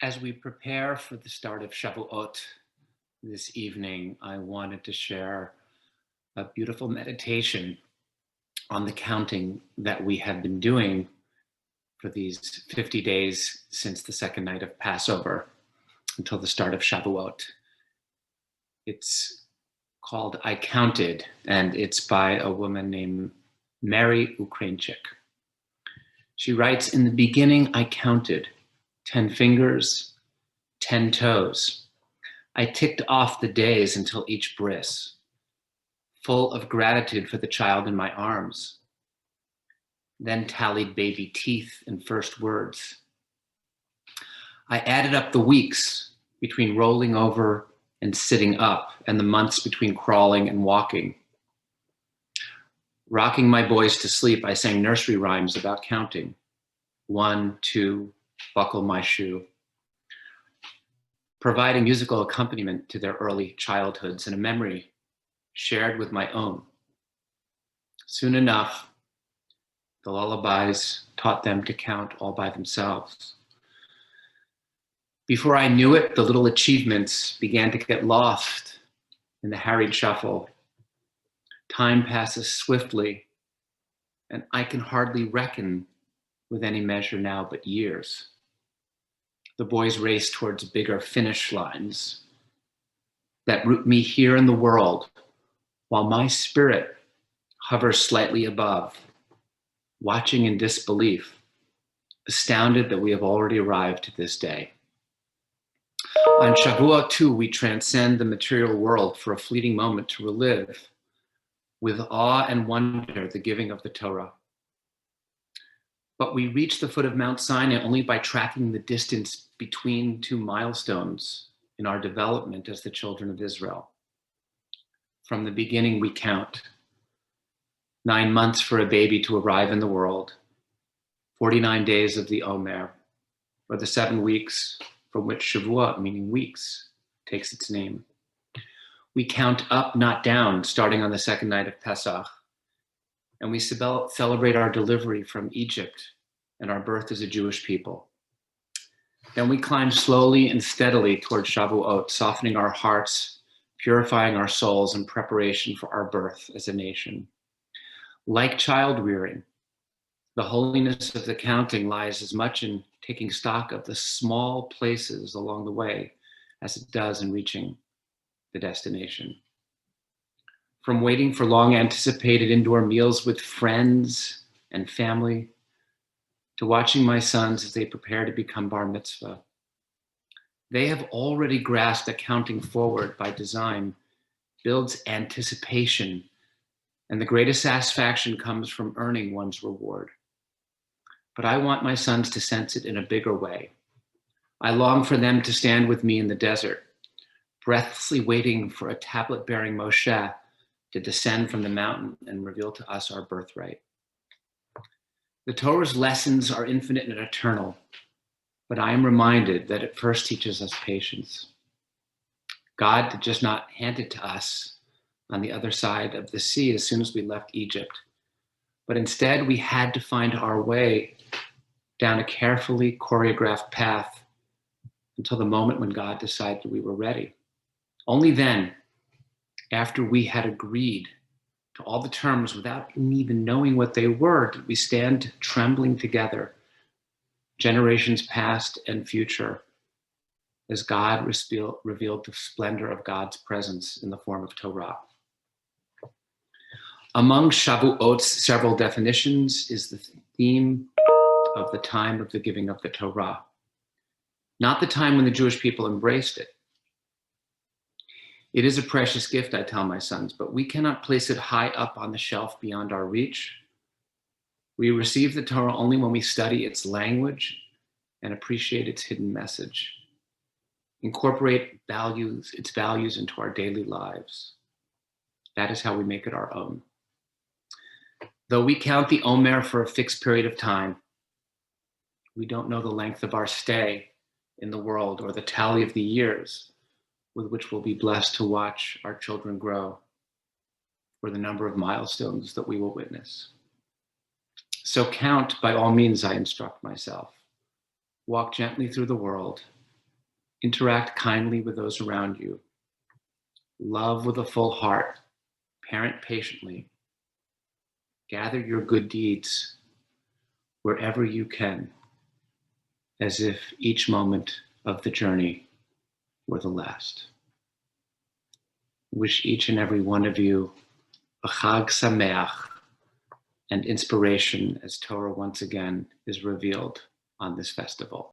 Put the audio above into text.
As we prepare for the start of Shavuot this evening, I wanted to share a beautiful meditation on the counting that we have been doing for these 50 days since the second night of Passover until the start of Shavuot. It's called I Counted, and it's by a woman named Mary Ukrainchik. She writes, "In the beginning, I counted 10 fingers, 10 toes. I ticked off the days until each bris, full of gratitude for the child in my arms. Then tallied baby teeth and first words. I added up the weeks between rolling over and sitting up, and the months between crawling and walking. Rocking my boys to sleep, I sang nursery rhymes about counting. 1, 2, buckle my shoe. Providing musical accompaniment to their early childhoods and a memory shared with my own. Soon enough, the lullabies taught them to count all by themselves. Before I knew it, the little achievements began to get lost in the harried shuffle. Time passes swiftly, and I can hardly reckon with any measure now but years. The boys race towards bigger finish lines that root me here in the world, while my spirit hovers slightly above, watching in disbelief, astounded that we have already arrived to this day. On Shavuot too, we transcend the material world for a fleeting moment to relive with awe and wonder the giving of the Torah. But we reach the foot of Mount Sinai only by tracking the distance between two milestones in our development as the children of Israel. From the beginning, we count 9 months for a baby to arrive in the world, 49 days of the Omer, or the 7 weeks from which Shavuot, meaning weeks, takes its name. We count up, not down, starting on the second night of Pesach, and we celebrate our delivery from Egypt and our birth as a Jewish people. Then we climb slowly and steadily toward Shavuot, softening our hearts, purifying our souls in preparation for our birth as a nation. Like child rearing, the holiness of the counting lies as much in taking stock of the small places along the way as it does in reaching the destination. From waiting for long anticipated indoor meals with friends and family, to watching my sons as they prepare to become bar mitzvah. They have already grasped that counting forward by design builds anticipation, and the greatest satisfaction comes from earning one's reward. But I want my sons to sense it in a bigger way. I long for them to stand with me in the desert, breathlessly waiting for a tablet-bearing Moshe to descend from the mountain and reveal to us our birthright. The Torah's lessons are infinite and eternal, but I am reminded that it first teaches us patience. God did just not hand it to us on the other side of the sea as soon as we left Egypt, but instead we had to find our way down a carefully choreographed path until the moment when God decided we were ready. Only then, after we had agreed to all the terms without even knowing what they were, did we stand trembling together, generations past and future, as God revealed the splendor of God's presence in the form of Torah. Among Shavuot's several definitions is the theme of the time of the giving of the Torah, not the time when the Jewish people embraced it. It is a precious gift, I tell my sons, but we cannot place it high up on the shelf beyond our reach. We receive the Torah only when we study its language and appreciate its hidden message, incorporate its values into our daily lives. That is how we make it our own. Though we count the Omer for a fixed period of time, we don't know the length of our stay in the world or the tally of the years with which we'll be blessed to watch our children grow, or the number of milestones that we will witness. So count by all means, I instruct myself. Walk gently through the world, Interact kindly with those around you. Love with a full heart. Parent patiently. Gather your good deeds wherever you can, as if each moment of the journey were the last. Wish each and every one of you a Chag Sameach and inspiration as Torah once again is revealed on this festival.